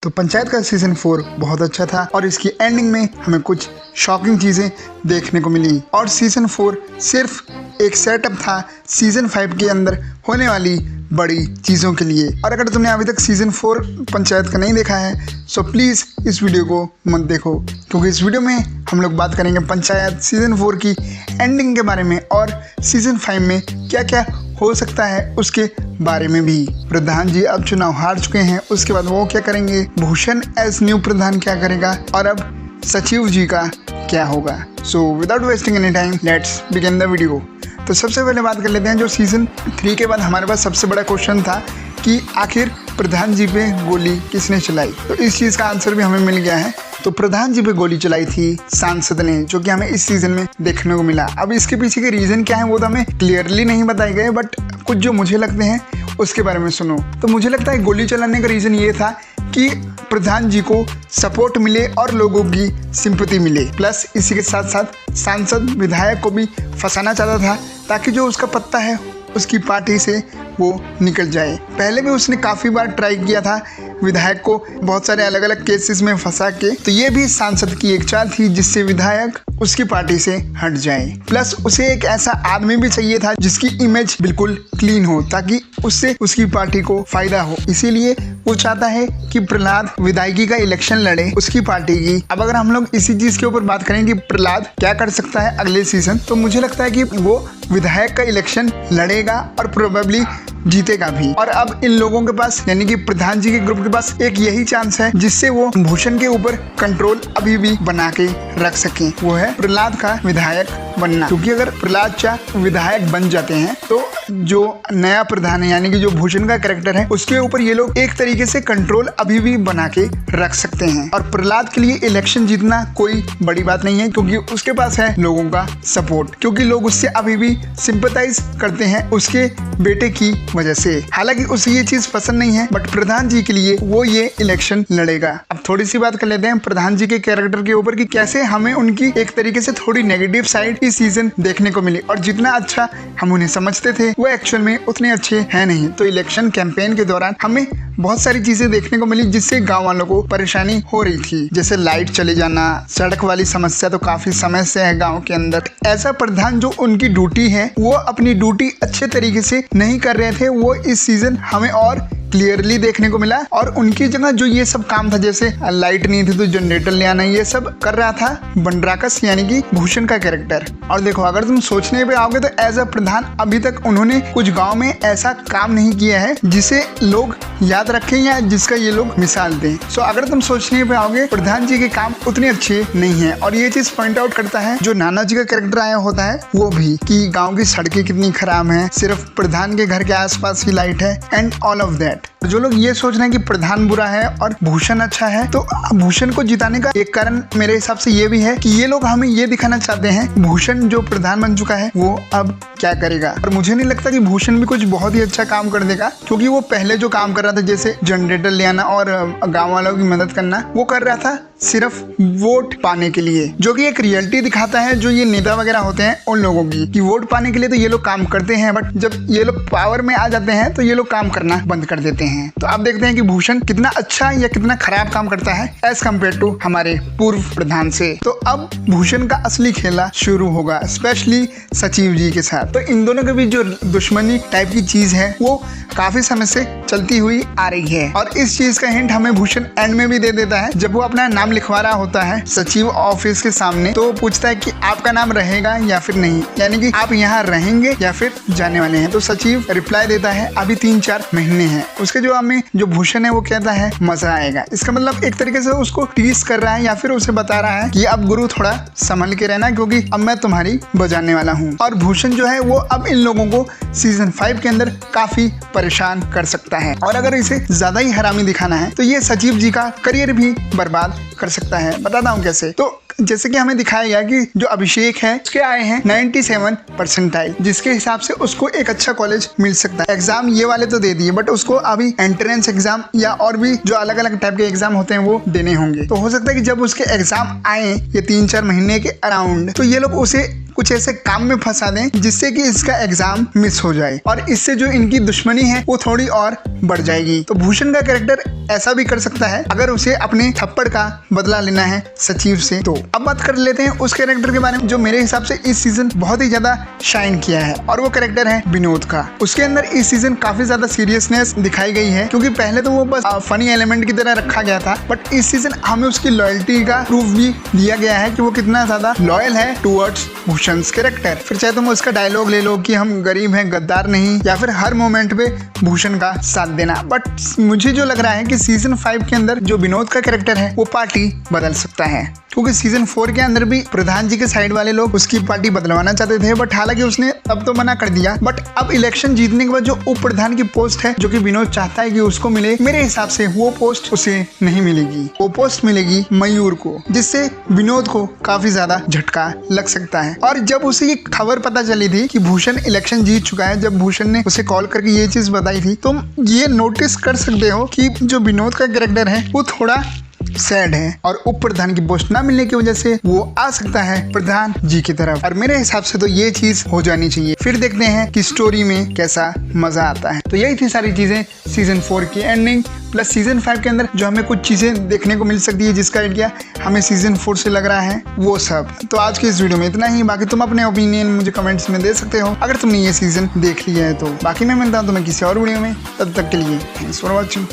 तो पंचायत का सीजन 4 बहुत अच्छा था और इसकी एंडिंग में हमें कुछ शॉकिंग चीजें देखने को मिली। और सीजन 4 सिर्फ एक सेटअप था सीजन 5 के अंदर होने वाली बड़ी चीज़ों के लिए। और अगर तुमने अभी तक सीजन 4 पंचायत का नहीं देखा है सो प्लीज़ इस वीडियो को मत देखो, क्योंकि इस वीडियो में हम लोग बात करेंगे पंचायत सीजन 4 की एंडिंग के बारे में और सीजन 5 में क्या क्या हो सकता है उसके बारे में भी। प्रधान जी अब चुनाव हार चुके हैं, उसके बाद वो क्या करेंगे, भूषण एज न्यू प्रधान क्या करेगा और अब सचिव जी का क्या होगा। So without wasting any time let's begin the video. तो सबसे पहले बात कर लेते हैं जो सीजन 3 के बाद हमारे पास सबसे बड़ा क्वेश्चन था कि आखिर प्रधान जी पे गोली किसने चलाई। तो इस चीज़ का आंसर भी हमें मिल गया है। तो प्रधान जी पे गोली चलाई थी सांसद ने, जो कि हमें इस सीजन में देखने को मिला। अब इसके पीछे के रीज़न क्या है वो तो हमें क्लियरली नहीं बताए गए, बट कुछ जो मुझे लगते हैं उसके बारे में सुनो। तो मुझे लगता है गोली चलाने का रीज़न ये था कि प्रधान जी को सपोर्ट मिले और लोगों की सिंपैथी मिले, प्लस इसी के साथ साथ सांसद विधायक को भी फंसाना चाहता था ताकि जो उसका पत्ता है उसकी पार्टी से वो निकल जाए। पहले भी उसने काफ़ी बार ट्राई किया था विधायक को बहुत सारे अलग अलग केसेस में फंसा के, तो ये भी सांसद की एक चाल थी जिससे विधायक उसकी पार्टी से हट जाए। प्लस उसे एक ऐसा आदमी भी चाहिए था जिसकी इमेज बिल्कुल क्लीन हो ताकि उससे उसकी पार्टी को फायदा हो। इसीलिए वो चाहता है कि प्रहलाद विधायकी का इलेक्शन लड़े उसकी पार्टी की। अब अगर हम लोग इसी चीज़ के ऊपर बात करें कि प्रहलाद क्या कर सकता है अगले सीजन, तो मुझे लगता है कि वो विधायक का इलेक्शन लड़ेगा और प्रोबेबली जीतेगा भी। और अब इन लोगों के पास यानी कि प्रधान जी के ग्रुप के पास एक यही चांस है जिससे वो भूषण के ऊपर कंट्रोल अभी भी बना के रख सकें, वो है प्रहलाद का विधायक बनना। क्योंकि अगर प्रहलाद चाह विधायक बन जाते हैं तो जो नया प्रधान है यानी कि जो भूषण का कैरेक्टर है उसके ऊपर ये लोग एक तरीके से कंट्रोल अभी भी बना के रख सकते हैं। और प्रहलाद के लिए इलेक्शन जीतना कोई बड़ी बात नहीं है, क्योंकि उसके पास है लोगों का सपोर्ट, क्योंकि लोग उससे अभी भी सिंपैथाइज करते हैं उसके बेटे की वजह से। हालांकि उसे ये चीज पसंद नहीं है, बट प्रधान जी के लिए वो ये इलेक्शन लड़ेगा। अब थोड़ी सी बात कर लेते हैं प्रधान जी के कैरेक्टर के ऊपर कि कैसे हमें उनकी एक तरीके से थोड़ी नेगेटिव साइड इस सीजन देखने को मिली, और जितना अच्छा हम उन्हें समझते थे वो एक्चुअल में उतने अच्छे हैं नहीं। तो इलेक्शन कैंपेन के दौरान हमें बहुत सारी चीजें देखने को मिली जिससे गांव वालों को परेशानी हो रही थी, जैसे लाइट चले जाना, सड़क वाली समस्या तो काफी समय से है गांव के अंदर। ऐसा प्रधान जो उनकी ड्यूटी है वो अपनी ड्यूटी अच्छे तरीके से नहीं कर रहे थे, वो इस सीजन हमें और क्लियरली देखने को मिला। और उनकी जगह जो ये सब काम था, जैसे लाइट नहीं थी तो जनरेटर ले आना, ये सब कर रहा था बनराकस यानी कि भूषण का कैरेक्टर। और देखो अगर तुम सोचने पे आओगे तो एज अ प्रधान अभी तक उन्होंने कुछ गांव में ऐसा काम नहीं किया है जिसे लोग याद रखें या जिसका ये लोग मिसाल दें। सो अगर तुम सोचने पे आओगे प्रधान जी के काम उतने अच्छे नहीं है। और ये चीज पॉइंट आउट करता है जो नाना जी का कैरेक्टर आया होता है वो भी, कि गाँव की सड़कें कितनी खराब है, सिर्फ प्रधान के घर के आसपास ही लाइट है एंड ऑल ऑफ दैट। जो लोग ये सोच रहे हैं कि प्रधान बुरा है और भूषण अच्छा है, तो भूषण को जिताने का एक कारण मेरे हिसाब से ये भी है कि ये लोग हमें ये दिखाना चाहते हैं भूषण जो प्रधान बन चुका है वो अब क्या करेगा। और मुझे नहीं लगता कि भूषण भी कुछ बहुत ही अच्छा काम कर देगा, क्योंकि वो पहले जो काम कर रहा था जैसे जनरेटर ले आना और गाँव वालों की मदद करना, वो कर रहा था सिर्फ वोट पाने के लिए, जो कि एक रियलिटी दिखाता है जो ये नेता वगैरह होते हैं उन लोगों की, कि वोट पाने के लिए तो ये लोग काम करते हैं, बट जब ये लोग पावर में आ जाते हैं तो ये लोग काम करना बंद कर देते हैं। तो आप देखते हैं कि भूषण कितना अच्छा या कितना खराब काम करता है एज कम्पेयर टू हमारे पूर्व प्रधान से। तो अब भूषण का असली खेला शुरू होगा, स्पेशली सचिव जी के साथ। तो इन दोनों के बीच जो दुश्मनी टाइप की चीज है वो काफी समय से चलती हुई आ रही है। और इस चीज का हिंट हमें भूषण एंड में भी दे देता है, जब वो अपना नाम लिखवा रहा होता है सचिव ऑफिस के सामने, तो पूछता है कि आपका नाम रहेगा या फिर नहीं, यानी कि आप यहाँ रहेंगे या फिर जाने वाले हैं। तो सचिव रिप्लाई देता है अभी 3-4 महीने हैं। उसके जवाब में जो भूषण है वो कहता है मजा आएगा। इसका मतलब एक तरीके से उसको टीज कर रहा है या फिर उसे बता रहा है कि अब गुरु थोड़ा संभल के रहना, क्योंकि अब मैं तुम्हारी बजाने वाला हूँ। और भूषण जो है वो अब इन लोगों को सीजन 5 के अंदर काफी परेशान कर सकता है। और अगर इसे ज्यादा ही हरामी दिखाना है तो ये सचिव जी का करियर भी बर्बाद कर सकता है। बताता हूँ कैसे। तो जैसे कि हमें दिखाया गया कि जो अभिषेक है उसके आए हैं 97 परसेंटाइल, जिसके हिसाब से उसको एक अच्छा कॉलेज मिल सकता है। एग्जाम ये वाले तो दे दिए, बट उसको अभी एंट्रेंस एग्जाम या और भी जो अलग अलग टाइप के एग्जाम होते हैं वो देने होंगे। तो हो सकता है कि जब उसके एग्जाम आए ये 3-4 महीने के अराउंड, तो ये लोग उसे कुछ ऐसे काम में फंसा दें जिससे कि इसका एग्जाम मिस हो जाए और इससे जो इनकी दुश्मनी है वो थोड़ी और बढ़ जाएगी। तो भूषण का कैरेक्टर ऐसा भी कर सकता है अगर उसे अपने थप्पड़ का बदला लेना है सचिव से। तो अब बात कर लेते हैं उस कैरेक्टर के बारे में जो मेरे हिसाब से इस सीजन बहुत ही ज्यादा शाइन किया है और वो कैरेक्टर है विनोद का। उसके अंदर इस सीजन काफी ज्यादा सीरियसनेस दिखाई गई है क्योंकि पहले तो वो बस फनी एलिमेंट की तरह रखा गया था, बट इस सीजन हमें उसकी लॉयल्टी का प्रूफ भी दिया गया है कि वो कितना ज्यादा लॉयल है टुवर्ड्स भूषण कैरेक्टर। फिर चाहे तुम उसका डायलॉग ले लो कि हम गरीब हैं गद्दार नहीं, या फिर हर मोमेंट पे भूषण का साथ देना। बट मुझे जो लग रहा है कि सीजन 5 के अंदर जो विनोद का कैरेक्टर है वो पार्टी बदल सकता है क्योंकि सीजन 4 के अंदर भी प्रधान जी के साइड वाले लोग उसकी पार्टी बदलवाना चाहते थे, बट हालांकि उसने तब तो मना कर दिया। बट अब इलेक्शन जीतने के बाद जो उप प्रधान की पोस्ट है जो कि विनोद चाहता है कि उसको मिले, मेरे हिसाब से वो पोस्ट उसे नहीं मिलेगी, वो पोस्ट मिलेगी मयूर को, जिससे विनोद को काफी ज्यादा झटका लग सकता है। और जब उसे ये खबर पता चली थी कि भूषण इलेक्शन जीत चुका है, जब भूषण ने उसे कॉल करके ये चीज बताई थी, तुम ये नोटिस कर सकते हो कि जो विनोद का कैरेक्टर है वो थोड़ा सैड है और उप प्रधान की पोस्ट ना मिलने की वजह से वो आ सकता है प्रधान जी की तरफ। और मेरे हिसाब से तो ये चीज हो जानी चाहिए। फिर देखते हैं कि स्टोरी में कैसा मजा आता है। तो यही थी सारी चीजें सीजन 4 की एंडिंग प्लस सीजन 5 के अंदर जो हमें कुछ चीजें देखने को मिल सकती है जिसका आइडिया हमें सीजन 4 से लग रहा है, वो सब। तो आज के इस वीडियो में इतना ही। बाकी तुम अपने ओपिनियन मुझे कमेंट्स में दे सकते हो अगर तुमने ये सीजन देख लिया है तो। बाकी मैं मिलता हूँ तुम्हें किसी और वीडियो में, तब तक के लिए थैंक्स फॉर वॉचिंग।